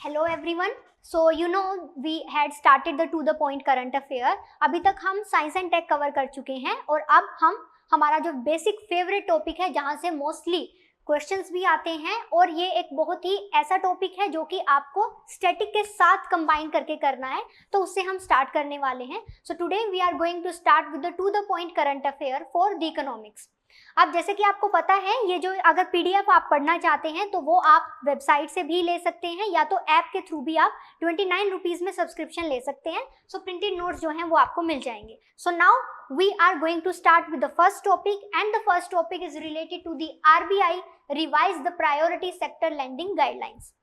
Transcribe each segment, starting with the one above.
Hello everyone. So you know we had started the to the point current affair. अभी तक हम science and take cover कर चुके हैं और अब हम हमारा जो बेसिक फेवरेट टॉपिक है जहां से मोस्टली क्वेश्चंस भी आते हैं, और ये एक बहुत ही ऐसा टॉपिक है जो कि आपको स्टैटिक के साथ कंबाइन करके करना है, तो उससे हम स्टार्ट करने वाले हैं। So today we are going to start with the to the point current affair for the economics. अब जैसे कि आपको पता है, ये जो अगर पीडीएफ आप पढ़ना चाहते हैं तो वो आप वेबसाइट से भी ले सकते हैं, या तो ऐप के थ्रू भी आप 29 रुपीज में सब्सक्रिप्शन ले सकते हैं। सो प्रिंटेड नोट्स जो हैं वो आपको मिल जाएंगे। So now we are going to start with the first topic, and the first topic is related to the RBI revise the priority sector lending guidelines.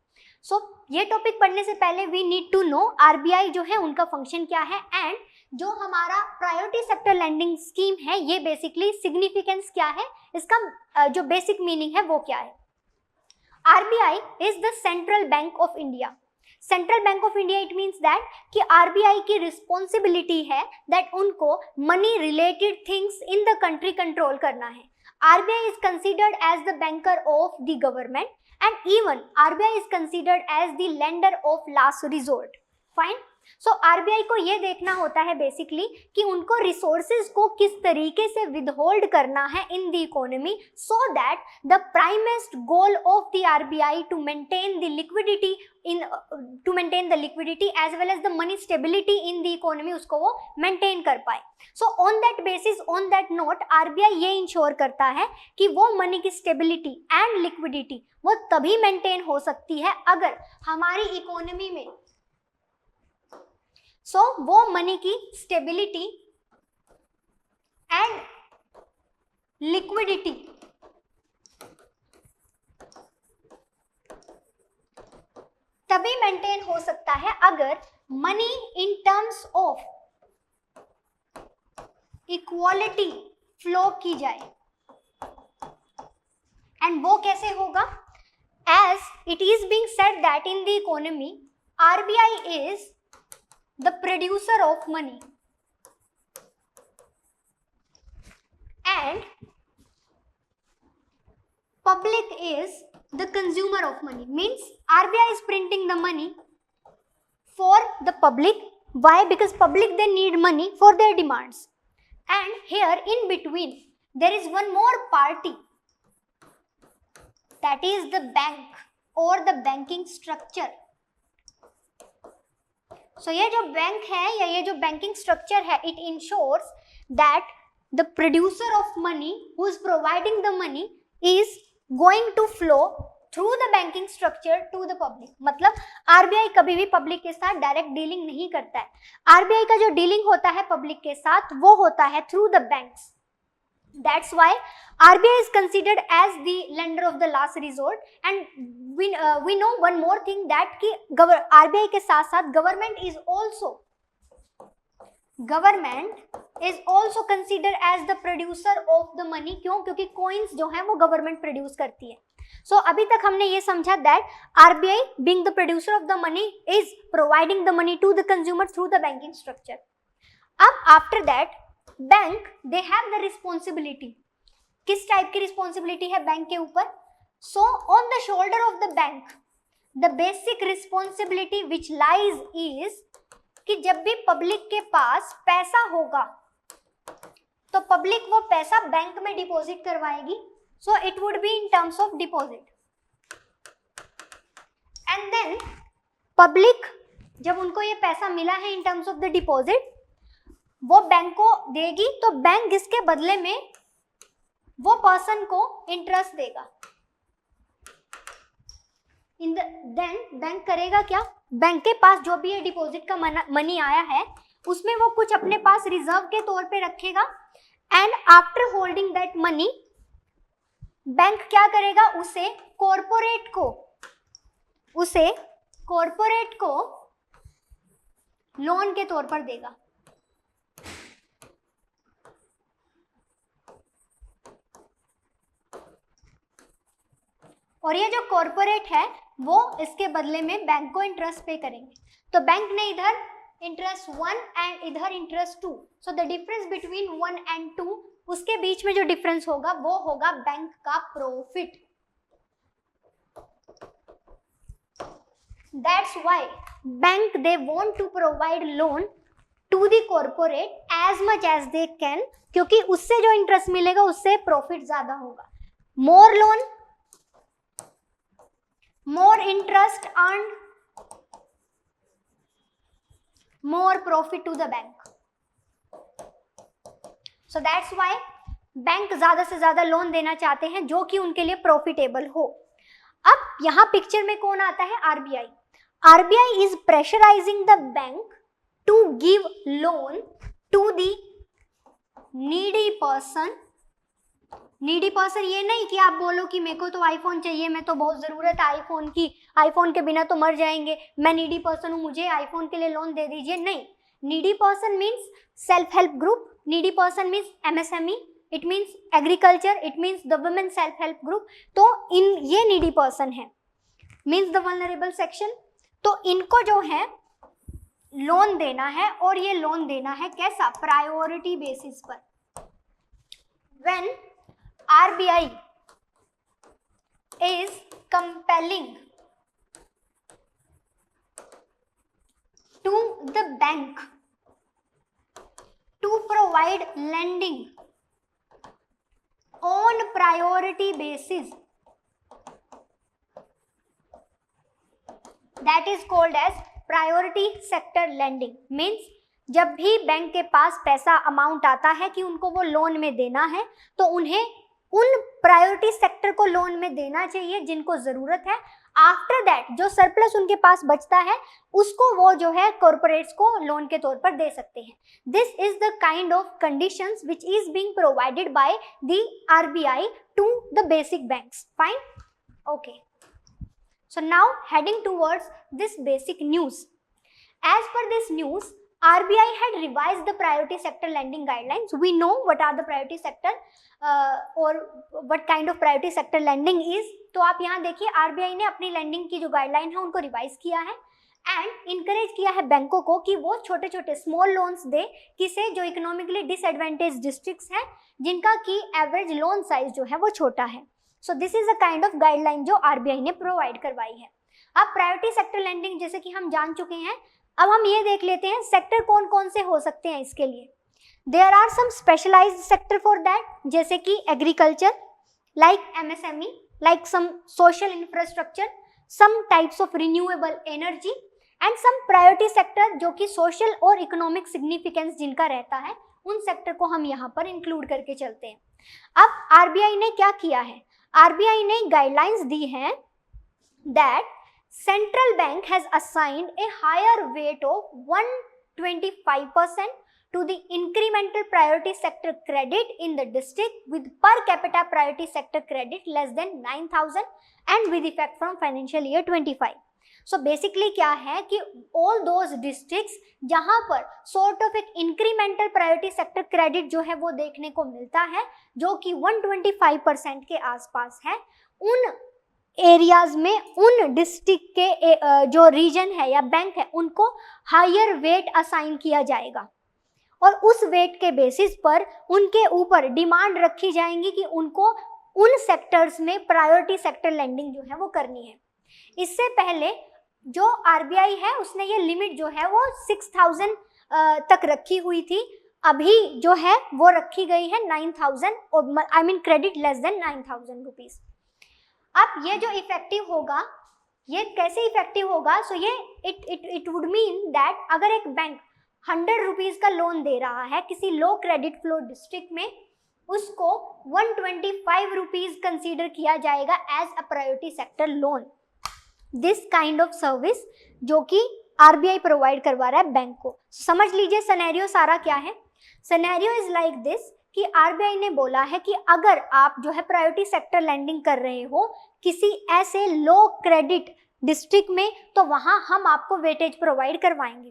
So ये टॉपिक पढ़ने से पहले we need to know RBI जो है उनका function क्या है, and जो हमारा प्रायोरिटी सेक्टर लैंडिंग स्कीम है ये बेसिकली सिग्निफिकेंस क्या है, इसका जो बेसिक मीनिंग है वो क्या है। RBI is the central bank of India. Central bank of India it means that कि आरबीआई की रिस्पॉन्सिबिलिटी है दैट उनको money related things in the country control करना है। RBI is considered as the banker of the government, and even RBI is considered as the lender of last resort. Fine. So RBI को ये देखना होता है basically कि उनको resources को किस तरीके से विदहोल्ड करना है इन the economy, so that the प्राइमेस्ट goal of the RBI to maintain the liquidity as well as the money stability in the economy, उसको वो मेंटेन कर पाए। So on that basis, on that note, RBI ये ensure करता है कि वो money की स्टेबिलिटी एंड लिक्विडिटी वो तभी मेंटेन हो सकती है अगर हमारी इकोनॉमी में वो मनी की स्टेबिलिटी एंड लिक्विडिटी तभी मेंटेन हो सकता है अगर money in terms of equality flow की जाए। एंड वो कैसे होगा? As it is being said that in the economy RBI is the producer of money and public is the consumer of money. Means RBI is printing the money for the public. Why? Because public they need money for their demands. And here in between there is one more party, that is the bank or the banking structure. So ये जो bank है या ये जो banking structure है, it ensures that the producer of money who is providing the money is going to flow through the banking structure to the public. मतलब RBI कभी भी पब्लिक के साथ डायरेक्ट डीलिंग नहीं करता है। आरबीआई का जो डीलिंग होता है पब्लिक के साथ वो होता है through the banks. That's why RBI is considered as the lender of the last resort. And we know one more thing that कि RBI के साथ साथ government is also considered as the producer of the money. क्यों? क्योंकि coins जो है वो government produce करती है। So अभी तक हमने ये समझा that RBI being the producer of the money is providing the money to the consumer through the banking structure. अब after that bank they have the responsibility. किस टाइप की रिस्पॉन्सिबिलिटी है बैंक के ऊपर? So on the shoulder of the bank the basic responsibility which lies is कि जब भी public के पास पैसा होगा तो पब्लिक वो पैसा बैंक में डिपॉजिट करवाएगी। So it would be in terms of deposit, and then public जब उनको ये पैसा मिला है in terms of the deposit वो बैंक को देगी, तो बैंक इसके बदले में वो पर्सन को इंटरेस्ट देगा। देन बैंक करेगा क्या? बैंक के पास जो भी ये डिपॉजिट का मनी आया है उसमें वो कुछ अपने पास रिजर्व के तौर पे रखेगा, and after holding that money bank क्या करेगा? उसे कॉर्पोरेट को लोन के तौर पर देगा। और ये जो कॉर्पोरेट है वो इसके बदले में बैंक को इंटरेस्ट पे करेंगे। तो बैंक ने इधर इंटरेस्ट 1 एंड इधर interest 2, so the difference between 1 and 2, उसके बीच में जो डिफरेंस होगा वो होगा बैंक का profit. That's why bank they want to provide loan to the corporate as much as they can, क्योंकि उससे जो इंटरेस्ट मिलेगा उससे प्रॉफिट ज्यादा होगा. More loan, more interest earned, more profit to the bank. So that's why bank ज्यादा से ज्यादा लोन देना चाहते हैं जो कि उनके लिए प्रॉफिटेबल हो. अब यहाँ पिक्चर में कौन आता है? RBI. RBI is pressurising the bank to give loan to the needy person. Needy person ये नहीं कि आप बोलो कि मेरे को तो आईफोन चाहिए, मैं तो बहुत ज़रूरत है आईफोन की, आईफोन के बिना तो मर जाएंगे, मैं नीडी पर्सन हूँ, मुझे आईफोन के लिए लोन दे दीजिए. नहीं, needy person means self help group, needy person means MSME, it means agriculture, it means the women self help group. तो इन ये नीडी पर्सन है, मीन्स द वल्नरेबल सेक्शन. तो इनको जो है लोन देना है, और ये लोन देना है कैसा? प्रायोरिटी बेसिस पर. When RBI is compelling to the bank to provide lending on priority basis, that is called as priority sector lending. Means जब भी बैंक के पास पैसा अमाउंट आता है कि उनको वो लोन में देना है, तो उन्हें उन प्रायोरिटी सेक्टर को लोन में देना चाहिए जिनको ज़रूरत है. आफ्टर दैट जो सरप्लस उनके पास बचता है उसको वो जो है कॉर्पोरेट्स को लोन के तौर पर दे सकते हैं. This is the kind of conditions which is being provided by the RBI to the basic banks. Fine, okay. So now heading towards this basic news. As per this news, RBI had revised the priority sector lending guidelines. We know what are the priority sector or what kind of priority sector lending is. तो आप यहाँ देखिए RBI ने अपनी lending की जो guideline है उनको revise किया है and encourage किया है बैंकों को कि वो छोटे छोटे small loans दे किसे? जो economically disadvantaged districts हैं जिनका की average loan size जो है वो छोटा है. So this is a kind of guideline जो RBI ने provide करवाई है. अब प्रायोरिटी सेक्टर लेंडिंग जैसे कि हम जान चुके हैं, अब हम ये देख लेते हैं सेक्टर कौन कौन से हो सकते हैं इसके लिए. There are some specialised sector for that, जैसे कि agriculture, like MSME, like some social infrastructure, some types of renewable energy and some priority sector जो कि सोशल और इकोनॉमिक सिग्निफिकेंस जिनका रहता है, उन सेक्टर को हम यहाँ पर इंक्लूड करके चलते हैं. अब आरबीआई ने क्या किया है? आरबीआई ने गाइडलाइंस दी हैं that Central Bank has assigned a higher weight of 125% to the incremental priority sector credit in the district with per capita priority sector credit less than 9,000 and with effect from financial year 25. So basically क्या है कि all those districts जहाँ पर sort of एक incremental priority sector credit जो है वो देखने को मिलता है, जो कि 125% के आसपास है, उन एरियाज में, उन डिस्ट्रिक्ट के जो रीजन है या बैंक है उनको हायर वेट असाइन किया जाएगा और उस वेट के बेसिस पर उनके ऊपर डिमांड रखी जाएंगी कि उनको उन सेक्टर्स में प्रायोरिटी सेक्टर लेंडिंग जो है वो करनी है. इससे पहले जो आरबीआई है उसने ये लिमिट जो है वो 6,000 तक रखी हुई थी, अभी जो है वो रखी गई है 9,000 और I mean credit less than 9,000 rupees. अब ये जो इफेक्टिव होगा, ये कैसे इफेक्टिव होगा? सो ये इट वुड मीन दैट अगर एक बैंक 100 रुपीज़ का लोन दे रहा है किसी लो क्रेडिट फ्लो डिस्ट्रिक्ट में, उसको 125 रुपीज़ कंसीडर किया जाएगा as a priority sector loan. This kind of service जो कि आरबीआई प्रोवाइड करवा रहा है बैंक को. समझ लीजिए सिनेरियो सारा क्या है. सिनेरियो इज लाइक दिस कि आरबीआई ने बोला है कि अगर आप जो है प्रायोरिटी सेक्टर लेंडिंग कर रहे हो किसी ऐसे लो क्रेडिट डिस्ट्रिक्ट में, तो वहां हम आपको वेटेज प्रोवाइड करवाएंगे.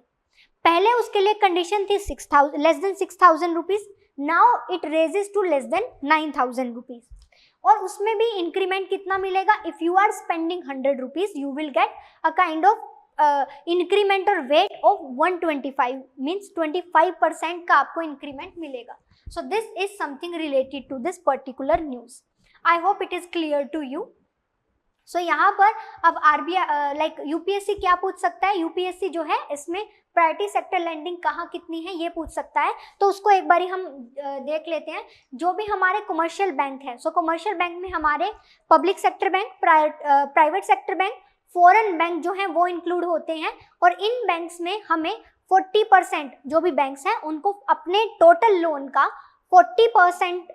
पहले उसके लिए कंडीशन थी 6,000 less than 6,000 rupees, now it raises to less than 9,000 rupees. और उसमें भी इंक्रीमेंट कितना मिलेगा? If you are spending 100 rupees you will get a kind of increment और वेट ऑफ 125 मीन्स 25% का आपको इंक्रीमेंट मिलेगा. So this is something related to this particular news. I hope it is clear to you. सो यहाँ पर अब RBI like UPSC क्या पूछ सकता है, यूपीएससी जो है इसमें प्रायोरिटी सेक्टर लैंडिंग कहाँ कितनी है ये पूछ सकता है। तो उसको एक बारी हम देख लेते हैं। जो भी हमारे कमर्शियल बैंक है, सो कमर्शियल बैंक में हमारे public sector bank, private sector bank, foreign bank जो हैं वो इंक्लूड होते हैं। और इन बैंक्स में हमें 40% जो भी बैंक्स हैं उनको अपने टोटल लोन का 40%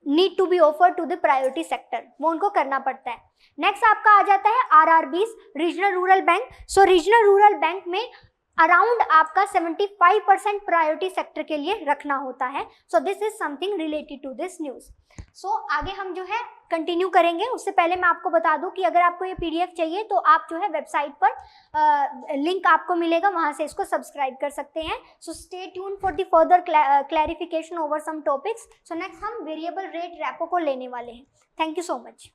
need to be offer to the priority sector, वो उनको करना पड़ता है। नेक्स्ट आपका आ जाता है RRBs, regional rural bank. So regional rural bank में अराउंड आपका 75% प्रायोरिटी सेक्टर के लिए रखना होता है। So this is something related to this news. So आगे हम जो है कंटिन्यू करेंगे, उससे पहले मैं आपको बता दूं कि अगर आपको ये पीडीएफ चाहिए तो आप जो है वेबसाइट पर लिंक आपको मिलेगा, वहां से इसको सब्सक्राइब कर सकते हैं। So stay tune for the further clarification over some topics. So next हम वेरिएबल रेट रेपो को लेने वाले हैं। Thank you so much.